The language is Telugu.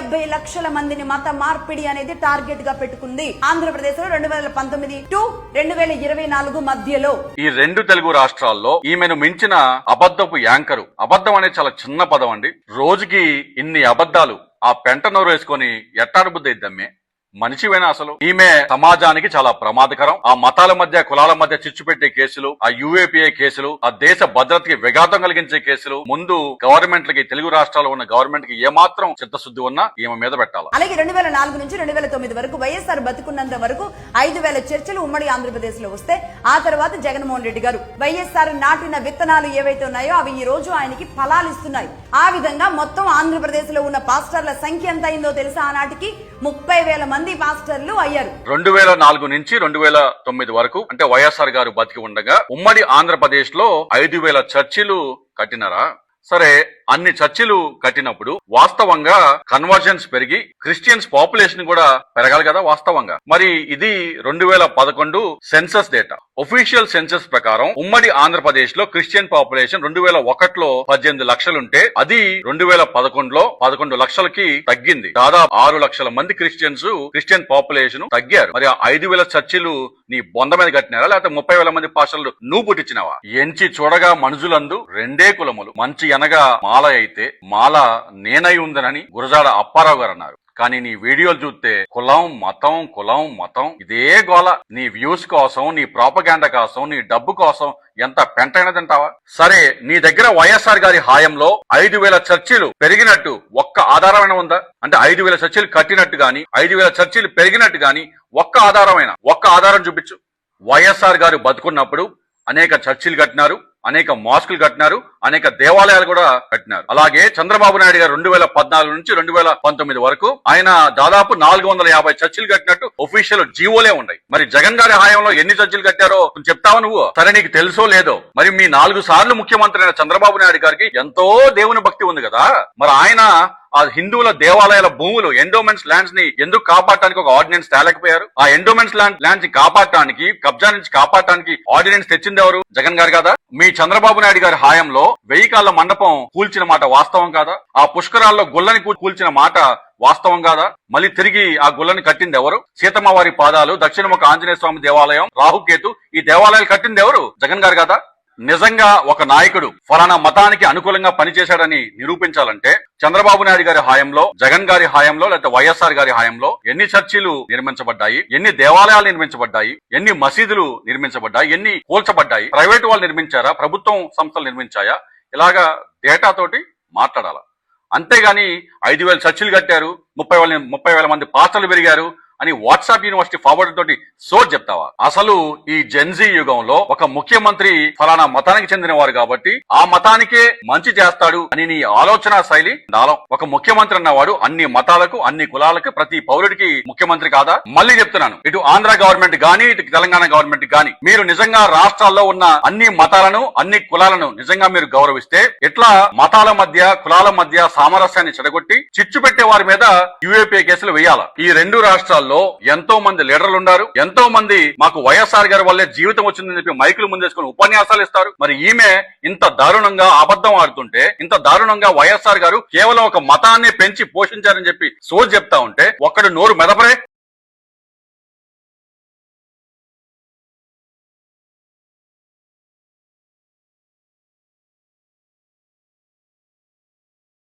70 లక్షల మందిని మత మార్పిడి అనేది టార్గెట్ గా పెట్టుకుంది ఆంధ్రప్రదేశ్ లో 2019 టు 2024 మధ్యలో. ఈ రెండు తెలుగు రాష్ట్రాల్లో ఈమెను మించిన అబద్ధపు యాంకరు. అబద్ధం అనేది చాలా చిన్న పదం అండి. రోజుకి ఇన్ని అబద్ధాలు ఆ పెంట నోరు వేసుకొని ఎట్టాడు బుద్ధి ఇద్దమ్మే మనిషివేనా అసలు? ఈమె సమాజానికి చాలా ప్రమాదకరం. ఆ మతాల మధ్య కులాల మధ్య చిచ్చు పెట్టే కేసులు, ఆ యూఏపీఏ కేసులు, ఆ దేశ భద్రతకి విఘాతం కలిగించే కేసులు ముందు గవర్నమెంట్లకి, తెలుగు రాష్ట్రాల్లో ఉన్న గవర్నమెంట్ కి ఏమాత్రం చిత్తశుద్ధి ఉన్నా ఈమె మీద పెట్టాలి. అలాగే 2004 నుంచి 2009 వరకు వైఎస్ఆర్ బతుకున్నంత వరకు 5,000 చర్చలు ఉమ్మడి ఆంధ్రప్రదేశ్ లో వస్తే ఆ తర్వాత జగన్మోహన్ రెడ్డి గారు వైఎస్ఆర్ నాటిన విత్తనాలు ఏవైతే ఉన్నాయో అవి ఈ రోజు ఆయనకి ఫలాలు ఇస్తున్నాయి. ఆ విధంగా మొత్తం ఆంధ్రప్రదేశ్ లో ఉన్న పాస్టర్ల సంఖ్య ఎంత అయిందో తెలుసా? ఆనాటికి 30,000 మంది పాస్టర్లు అయ్యారు. 2004 నుంచి 2009 వరకు అంటే వైఎస్ఆర్ గారు బతికి ఉండగా ఉమ్మడి ఆంధ్రప్రదేశ్ లో 5,000 చర్చిలు కట్టినారా? సరే, అన్ని చర్చిలు కట్టినప్పుడు వాస్తవంగా కన్వర్జన్స్ పెరిగి క్రిస్టియన్స్ పాపులేషన్ కూడా పెరగాలి కదా వాస్తవంగా. మరి ఇది 2011 సెన్సస్ డేటా. ఒఫీషియల్ సెన్సస్ ప్రకారం ఉమ్మడి ఆంధ్రప్రదేశ్ లో క్రిస్టియన్ పాపులేషన్ 2001లో 18 లక్షలుంటే అది 2011లో 11 లక్షలకి తగ్గింది. దాదాపు 6 లక్షల మంది క్రిస్టియన్ పాపులేషన్ తగ్గారు. మరి 5,000 చర్చిలు నీ బొంద మీద కట్టినారా, లేకపోతే 30,000 మంది పాస్టర్లు నువ్వు పుట్టించినావా? ఎంచి చూడగా మనుషులందు రెండే కులములు, మంచి అనగా మాల అయితే మాల నేనై ఉందనని గురజాడ అప్పారావు గారు అన్నారు. కానీ నీ వీడియోలు చూస్తే కులం మతం ఇదే గోల. నీ వ్యూస్ కోసం, నీ ప్రాపగాండా కోసం, నీ డబ్బు కోసం ఎంత పెంటైనా తింటావా? సరే, నీ దగ్గర వైఎస్ఆర్ గారి హాయంలో 5,000 చర్చిలు పెరిగినట్టు ఒక్క ఆధారమైన ఉందా? అంటే 5,000 చర్చిలు కట్టినట్టు గాని, 5,000 చర్చిలు పెరిగినట్టు గాని ఒక్క ఆధారం చూపించు. వైఎస్ఆర్ గారు బతుకున్నప్పుడు అనేక చర్చిలు కట్టినారు, అనేక మాస్కులు కట్టినారు, అనేక దేవాలయాలు కూడా కట్టినారు. అలాగే చంద్రబాబు నాయుడు గారు 2014 నుంచి 2019 వరకు ఆయన దాదాపు 450 చర్చిలు కట్టినట్టు ఒఫీషియల్ జీవోలే ఉన్నాయి. మరి జగన్ గారి హాయంలో ఎన్ని చర్చిలు కట్టారో చెప్తావా నువ్వు? సరే, నీకు తెలుసో లేదో, మరి మీ 4 సార్లు ముఖ్యమంత్రి అయిన చంద్రబాబు నాయుడు గారికి ఎంతో దేవుని భక్తి ఉంది కదా, మరి ఆయన ఆ హిందువుల దేవాలయాల భూములు, ఎండోమెంట్స్ ల్యాండ్స్ ని ఎందుకు కాపాడటానికి ఒక ఆర్డినెన్స్ తేలేకపోయారు? ఆ ఎండోమెంట్స్ ల్యాండ్స్ ని కాపాడటానికి, కబ్జా నుంచి కాపాడటానికి ఆర్డినెన్స్ తెచ్చింది ఎవరు? జగన్ గారు కదా. మీ చంద్రబాబు నాయుడు గారి హాయంలో 1000 కాళ్ళ మండపం కూల్చిన మాట వాస్తవం కాదా? ఆ పుష్కరాల్లో గుళ్ళని కూల్చిన మాట వాస్తవం కాదా? మళ్ళీ తిరిగి ఆ గుళ్ళని కట్టింది ఎవరు? సీతమ్మ వారి పాదాలు, దక్షిణముఖ ఆంజనేయ స్వామి దేవాలయం, రాహుకేతు, ఈ దేవాలయాలు కట్టింది ఎవరు? జగన్ గారు కదా. నిజంగా ఒక నాయకుడు ఫలానా మతానికి అనుకూలంగా పనిచేశాడని నిరూపించాలంటే చంద్రబాబు నాయుడు గారి హాయంలో, జగన్ గారి హాయంలో, లేకపోతే వైఎస్ఆర్ గారి హాయంలో ఎన్ని చర్చిలు నిర్మించబడ్డాయి, ఎన్ని దేవాలయాలు నిర్మించబడ్డాయి, ఎన్ని మసీదులు నిర్మించబడ్డాయి, ఎన్ని కూల్చబడ్డాయి, ప్రైవేట్ వాళ్ళు నిర్మించారా, ప్రభుత్వం సంస్థలు నిర్మించాయా? ఇలాగా డేటా తోటి మాట్లాడాల. అంతేగాని 5,000 చర్చిలు కట్టారు, 30,000 మంది పాస్టర్లు పెరిగారు అని వాట్సాప్ యూనివర్సిటీ ఫార్వర్డ్ తోటి సోర్ చెప్తావా? అసలు ఈ జెన్జీ యుగంలో ఒక ముఖ్యమంత్రి ఫలానా మతానికి చెందిన వారు కాబట్టి ఆ మతానికే మంచి చేస్తాడు అని నీ ఆలోచన శైలి దాలం. ఒక ముఖ్యమంత్రి అన్నవాడు అన్ని మతాలకు, అన్ని కులాలకు, ప్రతి పౌరుడికి ముఖ్యమంత్రి కాదా? మళ్ళీ చెప్తున్నాను, ఇటు ఆంధ్ర గవర్నమెంట్ గాని, ఇటు తెలంగాణ గవర్నమెంట్ గాని మీరు నిజంగా రాష్ట్రాల్లో ఉన్న అన్ని మతాలను, అన్ని కులాలను నిజంగా మీరు గౌరవిస్తే ఇట్లా మతాల మధ్య, కులాల మధ్య సామరస్యాన్ని చెడగొట్టి చిచ్చు పెట్టే వారి మీద యూఏపీఏ కేసులు వేయాల. ఈ రెండు రాష్ట్రాల్లో ఎంతో మంది లీడర్లు ఉన్నారు, ఎంతో మంది మాకు వైఎస్ఆర్ గారి వల్లే జీవితం వచ్చిందని చెప్పి మైకులు ముందేసుకుని ఉపన్యాసాలు ఇస్తారు. మరి ఈమె ఇంత దారుణంగా అబద్ధం ఆడుతుంటే, ఇంత దారుణంగా వైఎస్ఆర్ గారు కేవలం ఒక మతాన్ని పెంచి పోషించారని చెప్పి సోజ్ చెప్తా ఉంటే ఒక్కడు నోరు మెదపరే?